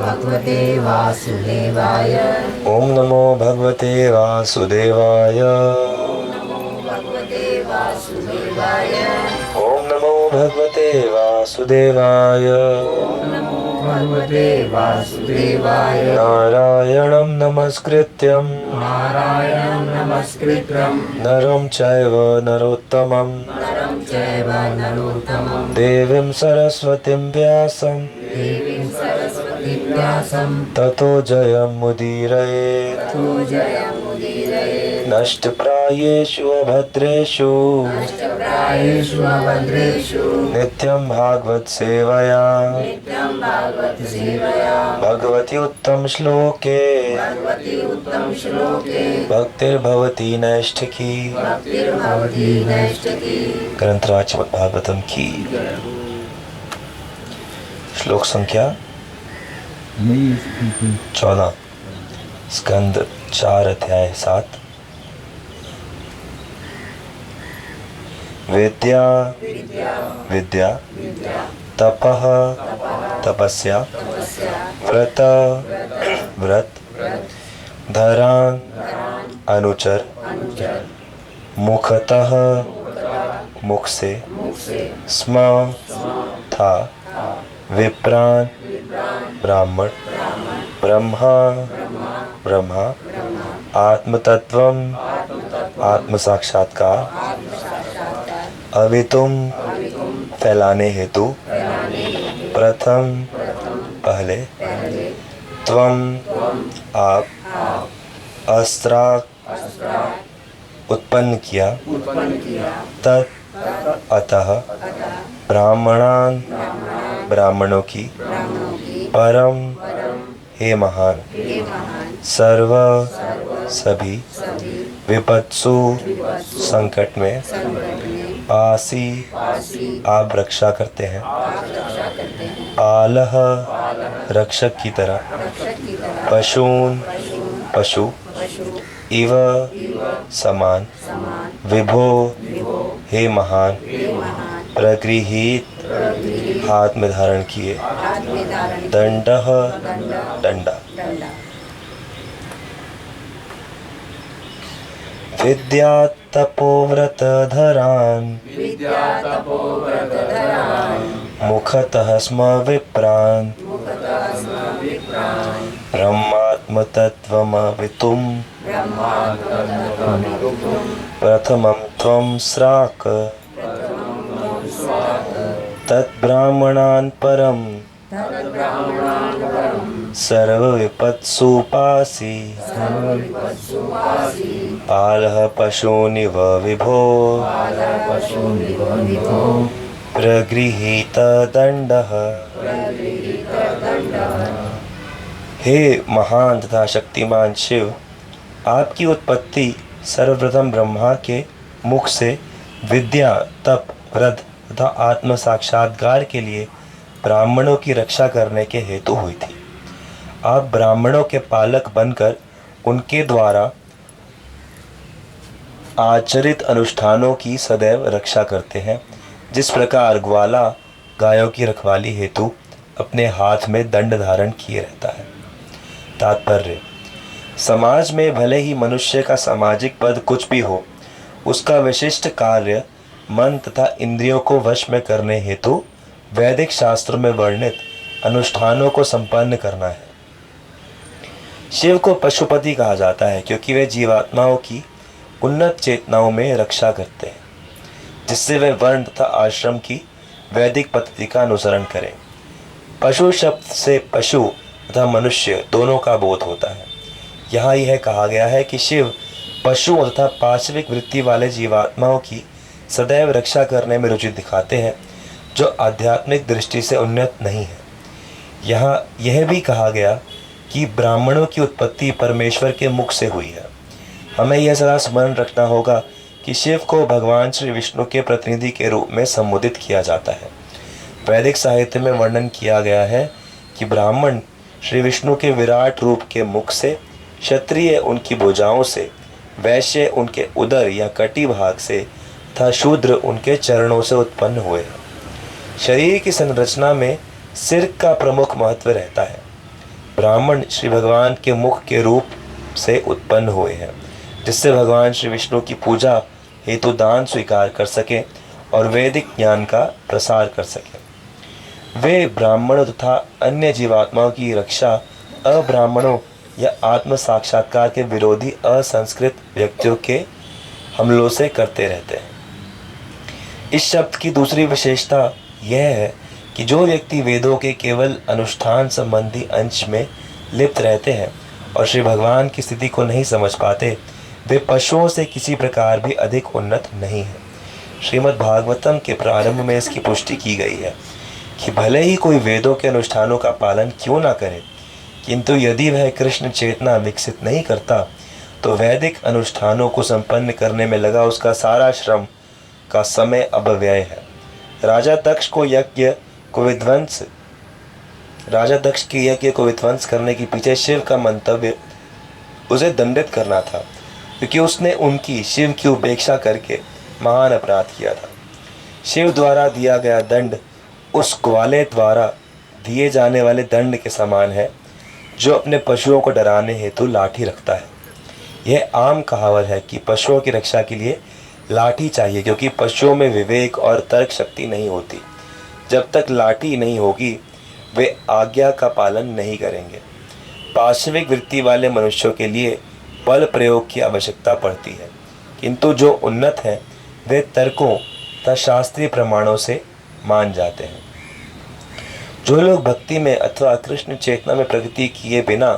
भगवते वासुदेवाय। ओम नमो भगवते वासुदेवाय। भगवते वासुदेवाय। ओम नमो भगवते वासुदेवाय। भगवते वासुदेवाय। नारायणं नमस्कृत्यं नारायणं नमस्कृत्यं नरं चैव नरोत्तमं नरं चैव नरोत्तमं देवीं सरस्वतीं व्यासं देवीं सरस्वतीं व्यासं ततो जयमुदीरये। ततो जयमुदीरये। नष्टप्रायेषु अभद्रेषु नष्टप्रायेषु अभद्रेषु नित्यं भागवत सेवया नित्यं भागवत सेवया भगवति उत्तम श्लोके भगवति उत्तम श्लोके भक्तिर्भवति नैष्ठिकी। भक्तिर्भवति नैष्ठिकी। ग्रंथराज भागवतम की। श्लोक संख्या 14, स्कंद 4, अध्याय 7। विद्या विद्या तपः तपस्या व्रत व्रत धरान अनुचर मुखतः मुख से स्म था विप्रान ब्राह्मण ब्रह्मा ब्रह्मा आत्मतत्वम आत्म साक्षात्कार अवितुम फैलाने हेतु प्रथम पहले त्वम आप अस्त्राक उत्पन्न किया तत् अतः ब्राह्मणान ब्राह्मणों की परम हे महान सर्व सभी विपत्सु संकट में आसी आप रक्षा करते हैं आलह रक्षक की तरह पशून पशु इव समान विभो हे महान प्रगृहीत हाथ में धारण किए दंडः दंडा विद्या तपोव्रत धरान मुखतः स्म विप्रान ब्रह्मात्म तत्वमवितुम प्रथमं त्वं स्राक तद्ब्राह्मणान् परम सर्वविपत्सुपासि आलः पशूनिव विभो प्रगृहीत दंडः। हे महान तथा शक्तिमान शिव, आपकी उत्पत्ति सर्वप्रथम ब्रह्मा के मुख से विद्या तप व्रत तथा आत्म साक्षात्कार के लिए ब्राह्मणों की रक्षा करने के हेतु हुई थी। आप ब्राह्मणों के पालक बनकर उनके द्वारा आचरित अनुष्ठानों की सदैव रक्षा करते हैं। जिस प्रकार ग्वाला गायों की रखवाली हेतु अपने हाथ में दंड धारण किए रहता है। तात्पर्य, समाज में भले ही मनुष्य का सामाजिक पद कुछ भी हो, उसका विशिष्ट कार्य मन तथा इंद्रियों को वश में करने हेतु वैदिक शास्त्रों में वर्णित अनुष्ठानों को संपन्न करना है। शिव को पशुपति कहा जाता है क्योंकि वे जीवात्माओं की उन्नत चेतनाओं में रक्षा करते हैं, जिससे वे वर्ण तथा आश्रम की वैदिक पद्धति का अनुसरण करें। पशु शब्द से पशु तथा मनुष्य दोनों का बोध होता है। यहाँ यह कहा गया है कि शिव पशुओं तथा पाशविक वृत्ति वाले जीवात्माओं की सदैव रक्षा करने में रुचि दिखाते हैं, जो आध्यात्मिक दृष्टि से उन्नत नहीं है। यहाँ यह भी कहा गया कि ब्राह्मणों की उत्पत्ति परमेश्वर के मुख से हुई है। हमें यह सदा स्मरण रखना होगा कि शिव को भगवान श्री विष्णु के प्रतिनिधि के रूप में संबोधित किया जाता है। वैदिक साहित्य में वर्णन किया गया है कि ब्राह्मण श्री विष्णु के विराट रूप के मुख से, क्षत्रिय उनकी भुजाओं से, वैश्य उनके उदर या कटी भाग से तथा शूद्र उनके चरणों से उत्पन्न हुए हैं। शरीर की संरचना में सिर का प्रमुख महत्व रहता है। ब्राह्मण श्री भगवान के मुख के रूप से उत्पन्न हुए हैं, जिससे भगवान श्री विष्णु की पूजा हेतु दान स्वीकार कर सके और वैदिक ज्ञान का प्रसार कर सके। वे ब्राह्मणों तथा अन्य जीवात्माओं की रक्षा अब्राह्मणों या आत्म साक्षात्कार के विरोधी असंस्कृत व्यक्तियों के हमलों से करते रहते हैं। इस शब्द की दूसरी विशेषता यह है कि जो व्यक्ति वेदों के केवल अनुष्ठान संबंधी अंश में लिप्त रहते हैं और श्री भगवान की स्थिति को नहीं समझ पाते, वे पशुओं से किसी प्रकार भी अधिक उन्नत नहीं है। श्रीमद् भागवतम के प्रारंभ में इसकी पुष्टि की गई है कि भले ही कोई वेदों के अनुष्ठानों का पालन क्यों ना करे, किंतु यदि वह कृष्ण चेतना विकसित नहीं करता तो वैदिक अनुष्ठानों को संपन्न करने में लगा उसका सारा श्रम का समय अपव्यय है। राजा दक्ष के यज्ञ को विध्वंस करने के पीछे शिव का मंतव्य उसे दंडित करना था, क्योंकि उसने उनकी शिव की उपेक्षा करके महान अपराध किया था। शिव द्वारा दिया गया दंड उस ग्वाले द्वारा दिए जाने वाले दंड के समान है जो अपने पशुओं को डराने हेतु लाठी रखता है। यह आम कहावत है कि पशुओं की रक्षा के लिए लाठी चाहिए, क्योंकि पशुओं में विवेक और तर्क शक्ति नहीं होती। जब तक लाठी नहीं होगी वे आज्ञा का पालन नहीं करेंगे। पाशविक वृत्ति वाले मनुष्यों के लिए बल प्रयोग की आवश्यकता पड़ती है, किंतु जो उन्नत हैं वे तर्कों तथा शास्त्रीय प्रमाणों से मान जाते हैं। जो लोग भक्ति में अथवा कृष्ण चेतना में प्रगति किए बिना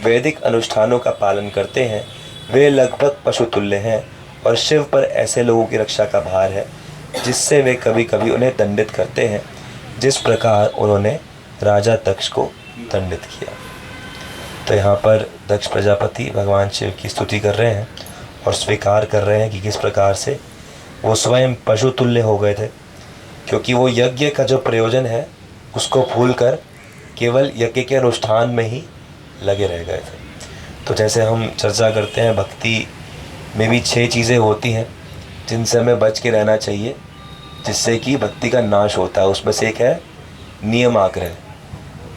वैदिक अनुष्ठानों का पालन करते हैं, वे लगभग पशुतुल्य हैं और शिव पर ऐसे लोगों की रक्षा का भार है जिससे वे कभी कभी उन्हें दंडित करते हैं, जिस प्रकार उन्होंने राजा दक्ष को दंडित किया। तो यहाँ पर दक्ष प्रजापति भगवान शिव की स्तुति कर रहे हैं और स्वीकार कर रहे हैं कि किस प्रकार से वो स्वयं पशुतुल्य हो गए थे, क्योंकि वो यज्ञ का जो प्रयोजन है उसको भूलकर केवल यज्ञ के अनुष्ठान में ही लगे रह गए थे। तो जैसे हम चर्चा करते हैं, भक्ति में भी 6 चीज़ें होती हैं जिनसे हमें बच के रहना चाहिए, जिससे कि भक्ति का नाश होता है। उसमें से एक है नियम आग्रह।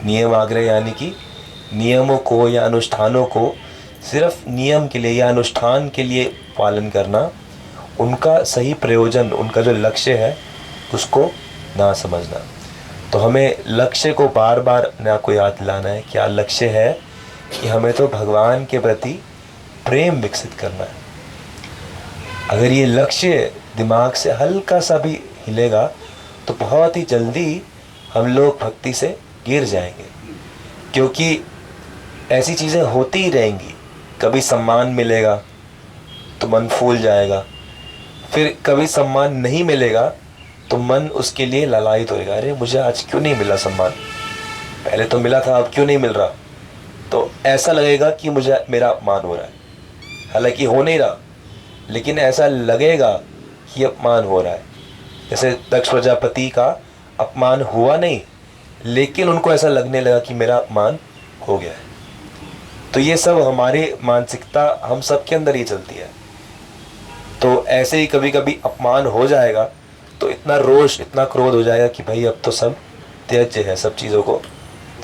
नियम आग्रह यानी कि नियमों को या अनुष्ठानों को सिर्फ नियम के लिए या अनुष्ठान के लिए पालन करना, उनका सही प्रयोजन, उनका जो लक्ष्य है उसको ना समझना। तो हमें लक्ष्य को बार बार अपने आप को याद दिलाना है। क्या लक्ष्य है? कि हमें तो भगवान के प्रति प्रेम विकसित करना है। अगर ये लक्ष्य दिमाग से हल्का सा भी हिलेगा तो बहुत ही जल्दी हम लोग भक्ति से गिर जाएंगे, क्योंकि ऐसी चीज़ें होती ही रहेंगी। कभी सम्मान मिलेगा तो मन फूल जाएगा, फिर कभी सम्मान नहीं मिलेगा तो मन उसके लिए लालायित होएगा। अरे मुझे आज क्यों नहीं मिला सम्मान, पहले तो मिला था अब क्यों नहीं मिल रहा। तो ऐसा लगेगा कि मुझे मेरा अपमान हो रहा है, हालांकि हो नहीं रहा, लेकिन ऐसा लगेगा कि अपमान हो रहा है। जैसे दक्ष प्रजापति का अपमान हुआ नहीं, लेकिन उनको ऐसा लगने लगा कि मेरा अपमान हो गया है। तो ये सब हमारी मानसिकता हम सब के अंदर ही चलती है। तो ऐसे ही कभी कभी अपमान हो जाएगा तो इतना रोष, इतना क्रोध हो जाएगा कि भाई अब तो सब त्याज्य है, सब चीज़ों को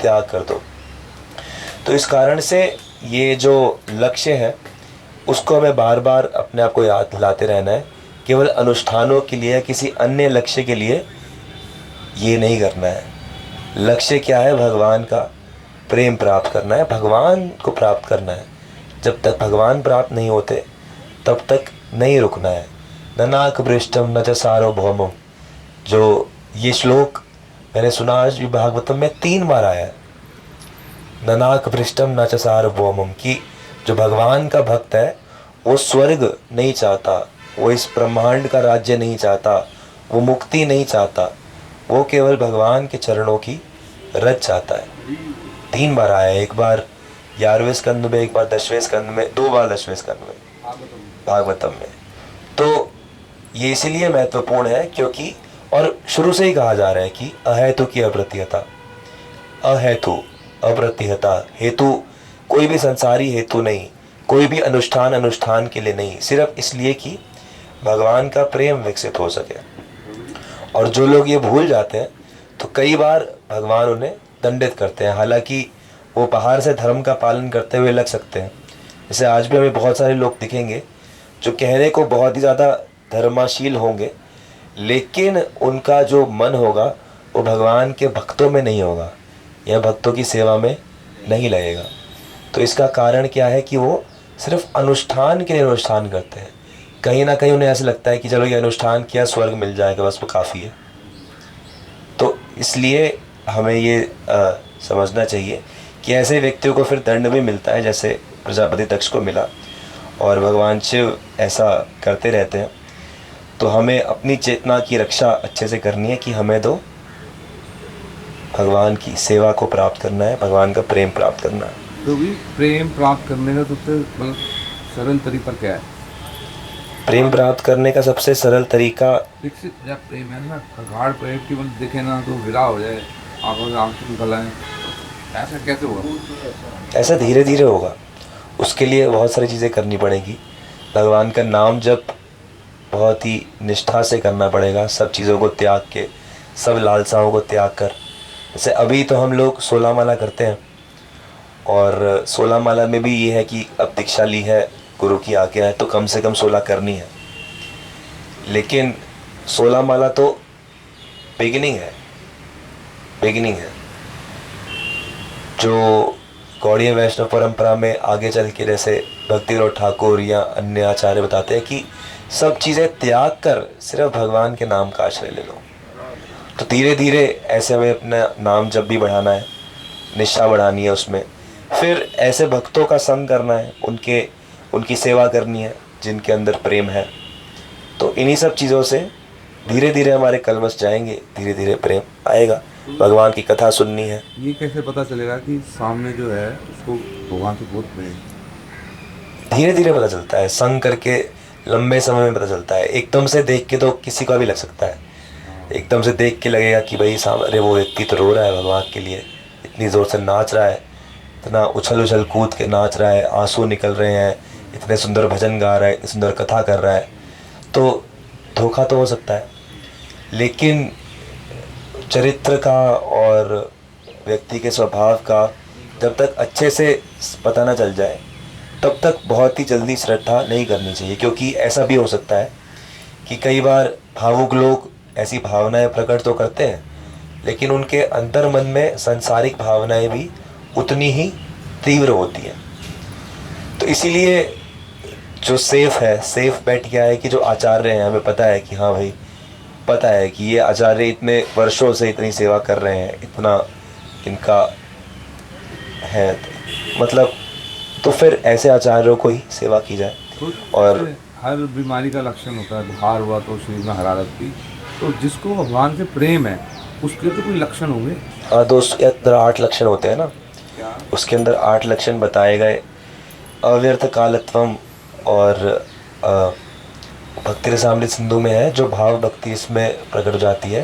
त्याग कर दो। तो इस कारण से ये जो लक्ष्य है उसको हमें बार बार अपने आप को याद दिलाते रहना है। केवल अनुष्ठानों के लिए, किसी अन्य लक्ष्य के लिए ये नहीं करना है। लक्ष्य क्या है? भगवान का प्रेम प्राप्त करना है, भगवान को प्राप्त करना है। जब तक भगवान प्राप्त नहीं होते तब तक नहीं रुकना है। ननाक पृष्ठम न च सार्वभौमम, जो ये श्लोक मैंने सुना आज भी भागवतम में 3 बार आया है। ननाक पृष्ठम न च सार्वभौमम, कि जो भगवान का भक्त है वो स्वर्ग नहीं चाहता, वो इस ब्रह्मांड का राज्य नहीं चाहता, वो मुक्ति नहीं चाहता, वो केवल भगवान के चरणों की रज चाहता है। 3 बार आया है, एक बार 11वें स्कंद में, एक बार 10वें स्कंद में, 2 बार 10वें स्कंद में भागवतम में। तो ये इसीलिए महत्वपूर्ण है क्योंकि, और शुरू से ही कहा जा रहा है कि अहेतु की अप्रतिहता, अहेतु अप्रतिहता, हेतु कोई भी संसारी हेतु नहीं, कोई भी अनुष्ठान के लिए नहीं, सिर्फ इसलिए कि भगवान का प्रेम विकसित हो सके। और जो लोग ये भूल जाते हैं तो कई बार भगवान उन्हें दंडित करते हैं। हालांकि वो बाहर से धर्म का पालन करते हुए लग सकते हैं। जैसे आज भी हमें बहुत सारे लोग दिखेंगे जो कहने को बहुत ही ज़्यादा धर्माशील होंगे, लेकिन उनका जो मन होगा वो भगवान के भक्तों में नहीं होगा या भक्तों की सेवा में नहीं लगेगा। तो इसका कारण क्या है कि वो सिर्फ अनुष्ठान के लिए अनुष्ठान करते हैं। कहीं ना कहीं उन्हें ऐसा लगता है कि चलो ये अनुष्ठान किया, स्वर्ग मिल जाएगा, बस वो काफ़ी है। तो इसलिए हमें ये समझना चाहिए कि ऐसे व्यक्तियों को फिर दंड भी मिलता है, जैसे प्रजापति दक्ष को मिला, और भगवान शिव ऐसा करते रहते हैं। तो हमें अपनी चेतना की रक्षा अच्छे से करनी है कि हमें तो भगवान की सेवा को प्राप्त करना है, भगवान का प्रेम प्राप्त करना है। तो भी प्रेम प्राप्त करने का सबसे मतलब सरल तरीका क्या है? प्रेम प्राप्त करने का सबसे सरल तरीका, विकसित जब प्रेम है ना, गाढ़ प्रेम की मतलब दिखे ना तो विरा हो जाए, आंखों से आंसू निकल आए, ऐसा कैसे होगा? ऐसा धीरे धीरे होगा। उसके लिए बहुत सारी चीज़ें करनी पड़ेगी। भगवान का नाम जप बहुत ही निष्ठा से करना पड़ेगा, सब चीज़ों को त्याग के, सब लालसाओं को त्याग कर। जैसे अभी तो हम लोग 16 माला करते हैं, और 16 माला में भी ये है कि अब दीक्षा ली है, गुरु की आज्ञा है, तो कम से कम 16 करनी है। लेकिन 16 माला तो बिगिनिंग है। जो गौड़ीय वैष्णव परंपरा में आगे चल के जैसे भक्ति विनोद ठाकुर या अन्य आचार्य बताते हैं कि सब चीज़ें त्याग कर सिर्फ भगवान के नाम का आश्रय ले लो। तो धीरे धीरे ऐसे हमें अपना नाम जब भी बढ़ाना है, निष्ठा बढ़ानी है उसमें, फिर ऐसे भक्तों का संग करना है, उनकी सेवा करनी है जिनके अंदर प्रेम है। तो इन्हीं सब चीज़ों से धीरे धीरे हमारे कलमश जाएंगे, धीरे धीरे प्रेम आएगा। भगवान की कथा सुननी है। ये कैसे पता चलेगा कि सामने जो है उसको भगवान से बहुत प्रेम? धीरे धीरे पता चलता है, संग करके लंबे समय में पता चलता है। एकदम से देख के तो किसी का भी लग सकता है, एकदम से देख के लगेगा कि भाई सामने वो व्यक्ति तो रो रहा है भगवान के लिए, इतनी ज़ोर से नाच रहा है, इतना उछल कूद के नाच रहा है, आंसू निकल रहे हैं, इतने सुंदर भजन गा रहा है, इतनी सुंदर कथा कर रहा है। तो धोखा तो हो सकता है, लेकिन चरित्र का और व्यक्ति के स्वभाव का जब तक अच्छे से पता ना चल जाए तब तक बहुत ही जल्दी श्रद्धा नहीं करनी चाहिए। क्योंकि ऐसा भी हो सकता है कि कई बार भावुक लोग ऐसी भावनाएं प्रकट तो करते हैं, लेकिन उनके अंतर मन में सांसारिक भावनाएं भी उतनी ही तीव्र होती हैं। तो इसीलिए जो सेफ बेट क्या है कि जो आचार्य हैं, हमें पता है कि हाँ भाई, पता है कि ये आचार्य इतने वर्षों से इतनी सेवा कर रहे हैं, इतना इनका है, मतलब तो फिर ऐसे आचार्यों को ही सेवा की जाए। तो और हर बीमारी का लक्षण होता है, बुखार हुआ तो शरीर में हरारत की, तो जिसको भगवान से प्रेम है उसके तो कोई लक्षण होंगे। हाँ दोस्त, के अंदर 8 लक्षण होते हैं ना, उसके अंदर 8 लक्षण बताए गए। अव्यर्थ कालत्वम और भक्ति रसामृत सिंधु में है, जो भाव भक्ति इसमें प्रकट हो जाती है।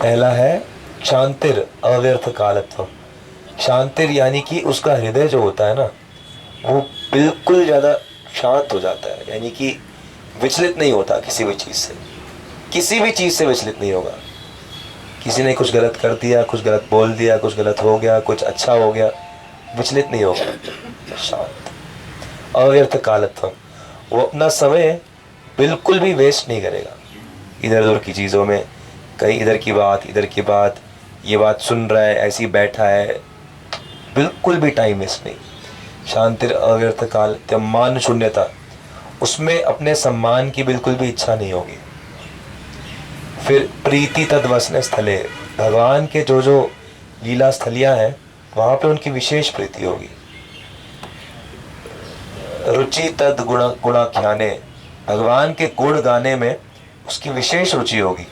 पहला है शांतिर अव्यर्थ कालत्वम। शांतिर यानी कि उसका हृदय जो होता है ना, वो बिल्कुल ज़्यादा शांत हो जाता है, यानी कि विचलित नहीं होता किसी भी चीज़ से, किसी भी चीज़ से विचलित नहीं होगा। किसी ने कुछ गलत कर दिया, कुछ गलत बोल दिया, कुछ गलत हो गया, कुछ अच्छा हो गया, विचलित नहीं होगा, शांत। अव्यर्थ कालत्वम, वो अपना समय बिल्कुल भी वेस्ट नहीं करेगा इधर उधर की चीज़ों में, कहीं इधर की बात, ये बात सुन रहा है, ऐसी बैठा है, बिल्कुल भी टाइम वेस्ट नहीं। शांतिर अव्यर्थ कालत्वम मान शून्यता, उसमें अपने सम्मान की बिल्कुल भी इच्छा नहीं होगी। फिर प्रीति तद्वसन स्थले, भगवान के जो जो लीला स्थलियाँ हैं वहाँ पे उनकी विशेष प्रीति होगी। रुचि तद गुणाख्याने, भगवान के गुण गाने में उसकी विशेष रुचि होगी।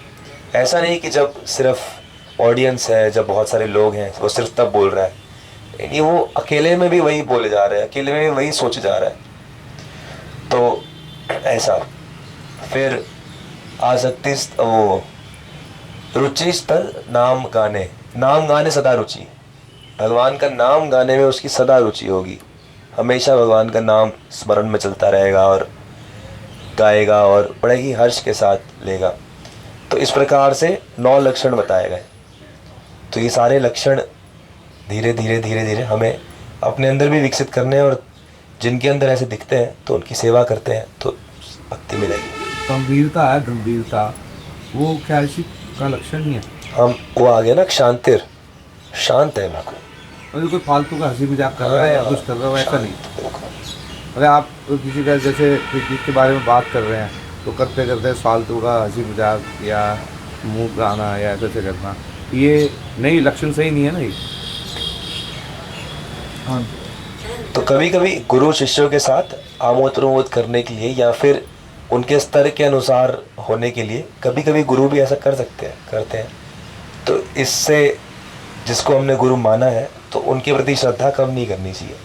ऐसा नहीं कि जब सिर्फ ऑडियंस है, जब बहुत सारे लोग हैं, वो सिर्फ तब बोल रहा है, यानी वो अकेले में भी वही बोले जा रहे हैं, अकेले में भी वही सोचे जा रहा है, तो ऐसा। फिर आसक्ति वो रुचि स्तर नाम गाने सदा रुचि, भगवान का नाम गाने में उसकी सदा रुचि होगी, हमेशा भगवान का नाम स्मरण में चलता रहेगा और गाएगा और बड़े ही हर्ष के साथ लेगा। तो इस प्रकार से 9 लक्षण बताए गए। तो ये सारे लक्षण धीरे धीरे हमें अपने अंदर भी विकसित करने हैं, और जिनके अंदर ऐसे दिखते हैं तो उनकी सेवा करते हैं तो भक्ति मिलेगी। गंभीरता है, गंभीरता, वो क्या इसी का लक्षण नहीं है? हम वो आ गया ना, शांतिर, शांत है बिल्कुल। मतलब कोई फालतू का हंसी मजाक कर रहा है या कुछ कर रहा है, ऐसा नहीं। अगर आप किसी का जैसे चीज़ के बारे में बात कर रहे हैं तो करते करते फालतू का हंसी मजाक या मुँह गाना या ऐसे करना, ये नहीं, लक्षण सही नहीं है ना ये। हाँ, तो कभी कभी गुरु शिष्यों के साथ आमोद प्रमोद करने के लिए या फिर उनके स्तर के अनुसार होने के लिए कभी कभी गुरु भी ऐसा करते हैं। तो इससे जिसको हमने गुरु माना है तो उनके प्रति श्रद्धा कम नहीं करनी चाहिए।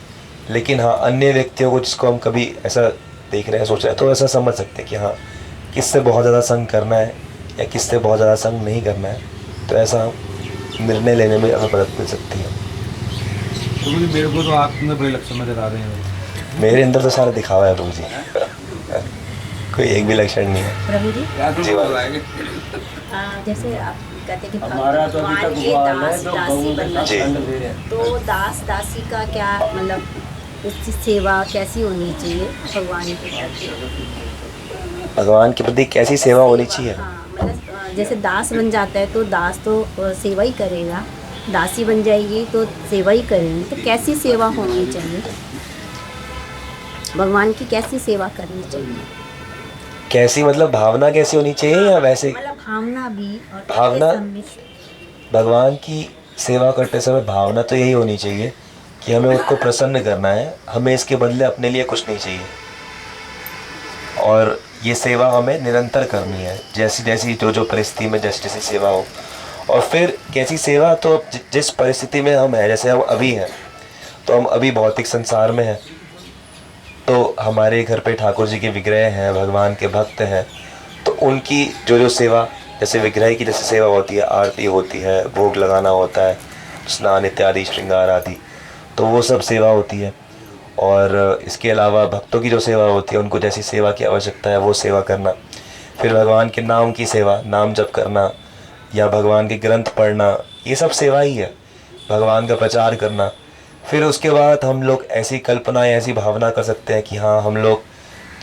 लेकिन हाँ, अन्य व्यक्तियों को जिसको हम कभी ऐसा देख रहे हैं, सोच रहे हैं, तो ऐसा समझ सकते हैं कि हाँ, किससे बहुत ज़्यादा संग करना है या किससे बहुत ज़्यादा संग नहीं करना है, तो ऐसा निर्णय लेने में हमें मदद मिल सकती है। तो मेरे को तो आप में बड़े लक्षण नजर आ रहे हैं। मेरे अंदर तो सारा दिखावा है प्रभु जी, कोई एक भी लक्षण नहीं है। प्रभु जी, जी जैसे आप कहते हैं कि हमारा तो अभी भगवान तक के हुआ दास है, तो दासी बनना जी। चाहिए, तो दास दासी का क्या मतलब, उसकी सेवा कैसी होनी चाहिए भगवान के प्रति? भगवान के प्रति कैसी सेवा होनी चाहिए? हाँ, मतलब जैसे दास बन जाता है तो दास तो सेवा ही करेगा, दासी बन जाएगी तो सेवा ही करेंगे, तो कैसी सेवा होनी चाहिए? भगवान की कैसी सेवा करनी चाहिए? कैसी मतलब भावना कैसी होनी चाहिए या वैसे? मतलब भावना भी और भावना? सम्मिश्र। भगवान की सेवा करते समय भावना तो यही होनी चाहिए कि हमें उसको प्रसन्न करना है, हमें इसके बदले अपने लिए कुछ नहीं चाहिए, और ये सेवा हमें निरंतर करनी है, जैसी जैसी जो परिस्थिति में जैसी जैसी सेवा हो। और फिर कैसी सेवा, तो जिस परिस्थिति में हम हैं, जैसे हम अभी हैं, तो हम अभी भौतिक संसार में हैं, तो हमारे घर पे ठाकुर जी के विग्रह हैं, भगवान के भक्त हैं, तो उनकी जो सेवा, जैसे विग्रह की जैसे सेवा होती है, आरती होती है, भोग लगाना होता है, स्नान इत्यादि, श्रृंगार आदि, तो वो सब सेवा होती है। और इसके अलावा भक्तों की जो सेवा होती है, उनको जैसी सेवा की आवश्यकता है वो सेवा करना। फिर भगवान के नाम की सेवा, नाम जप करना या भगवान के ग्रंथ पढ़ना, ये सब सेवा ही है, भगवान का प्रचार करना। फिर उसके बाद हम लोग ऐसी कल्पना या ऐसी भावना कर सकते हैं कि हाँ, हम लोग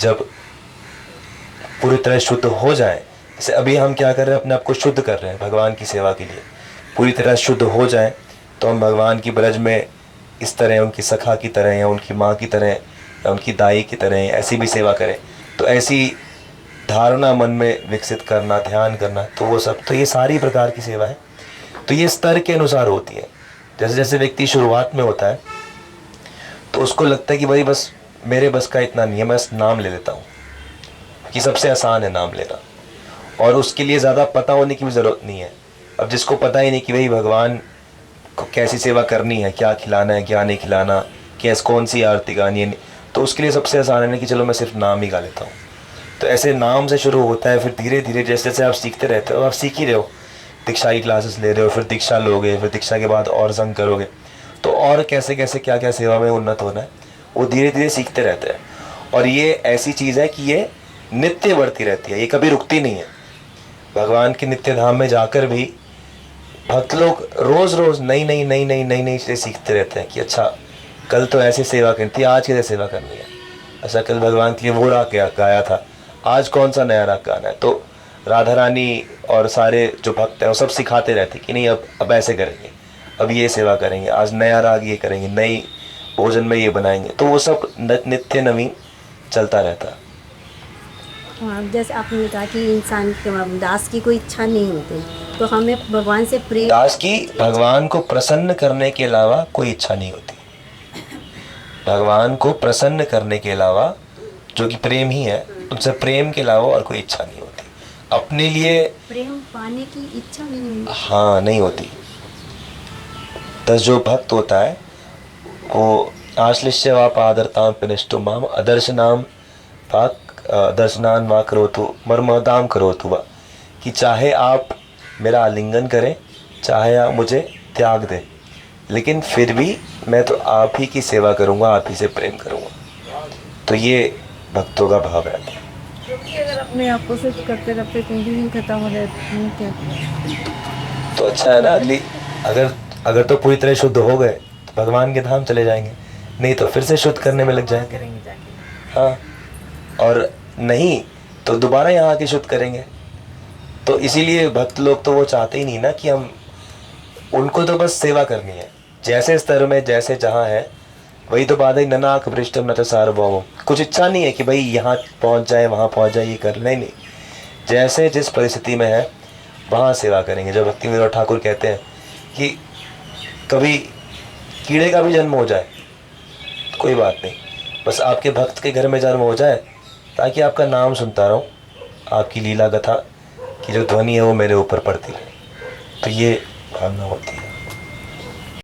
जब पूरी तरह शुद्ध हो जाएं, जैसे अभी हम क्या कर रहे हैं, अपने आप को शुद्ध कर रहे हैं भगवान की सेवा के लिए, पूरी तरह शुद्ध हो जाएं तो हम भगवान की ब्रज में इस तरह उनकी सखा की तरह या उनकी माँ की तरह या उनकी दाई की तरह ऐसी भी सेवा करें। तो ऐसी धारणा मन में विकसित करना, ध्यान करना, तो वो सब, तो ये सारी प्रकार की सेवा है। तो ये स्तर के अनुसार होती है। जैसे जैसे व्यक्ति शुरुआत में होता है तो उसको लगता है कि भाई बस मेरे बस का इतना नहीं है, मैं बस नाम ले लेता हूँ, कि सबसे आसान है नाम लेना, और उसके लिए ज़्यादा पता होने की भी ज़रूरत नहीं है। अब जिसको पता ही नहीं कि भाई भगवान को कैसी सेवा करनी है, क्या खिलाना है, क्या नहीं खिलाना, कैसे कौन सी आरती गानी है, तो उसके लिए सबसे आसान है कि चलो मैं सिर्फ नाम ही गा लेता हूँ। तो ऐसे नाम से शुरू होता है, फिर धीरे धीरे जैसे जैसे आप सीखते रहते हो, आप सीख ही रहे हो, दीक्षा की क्लासेस ले रहे हो, फिर दीक्षा लोगे, फिर दीक्षा के बाद और संग करोगे, तो और कैसे कैसे क्या क्या सेवा में उन्नत होना है वो धीरे धीरे सीखते रहते हैं। और ये ऐसी चीज़ है कि ये नित्य बढ़ती रहती है, ये कभी रुकती नहीं है। भगवान के नित्य धाम में जाकर भी भक्त लोग रोज़ रोज़ नई नई नई नई नई नई चीज़ें सीखते रहते हैं कि अच्छा कल तो ऐसी सेवा करनी थी, आज कैसे सेवा करनी है, अच्छा कल भगवान के लिए वो राग गाया था, आज कौन सा नया राग गाना है। तो राधा रानी और सारे जो भक्त हैं वो सब सिखाते रहते कि नहीं अब ऐसे करेंगे, अब ये सेवा करेंगे, आज नया राग ये करेंगे, नई भोजन में ये बनाएंगे, तो वो सब नित्य नवीन चलता रहता है। हाँ, जैसे आपने कहा कि इंसान के दास की कोई इच्छा नहीं होती, तो हमें भगवान से प्रेम, दास की भगवान को प्रसन्न करने के अलावा कोई इच्छा नहीं होती। भगवान को प्रसन्न करने के अलावा, जो कि प्रेम ही है, उनसे प्रेम के अलावा और कोई इच्छा नहीं होती। अपने लिए प्रेम पाने की इच्छा नहीं होती। हाँ, नहीं होती। तो जो भक्त होता है वो आश्लिष्य वा पादरताम पिनिष्टु माम अदर्शनाम वाक दर्शनान वा करोतु मर्मदाम करोतु वा, कि चाहे आप मेरा आलिंगन करें, चाहे आप मुझे त्याग दें, लेकिन फिर भी मैं तो आप ही की सेवा करूँगा, आप ही से प्रेम करूँगा। तो ये भक्तों का भाव है। क्योंकि अगर अपने आप को सिर्फ करते करते कुंडली खत्म हो जाए तो क्या? तो अच्छा है ना, अगर अगर तो पूरी तरह शुद्ध हो गए तो भगवान के धाम चले जाएंगे, नहीं तो फिर से शुद्ध करने में लग जाएंगे। करेंगे जाके। हाँ, और नहीं तो दोबारा यहाँ आके शुद्ध करेंगे। तो इसीलिए भक्त लोग तो वो चाहते ही नहीं ना कि हम, उनको तो बस सेवा करनी है, जैसे स्तर में जैसे जहाँ है वही तो बात है। ननाक पृष्ठम न च सार्वभौम, कुछ इच्छा नहीं है कि भाई यहाँ पहुँच जाए वहाँ पहुँच जाए, ये कर नहीं, जैसे जिस परिस्थिति में है वहाँ सेवा करेंगे। जब भक्ति विनोद ठाकुर कहते हैं कि कभी कीड़े का भी जन्म हो जाए तो कोई बात नहीं, बस आपके भक्त के घर में जन्म हो जाए ताकि आपका नाम सुनता रहूं, आपकी लीला कथा की जो ध्वनि है वो मेरे ऊपर पड़ती रहे। तो ये भावना होती है।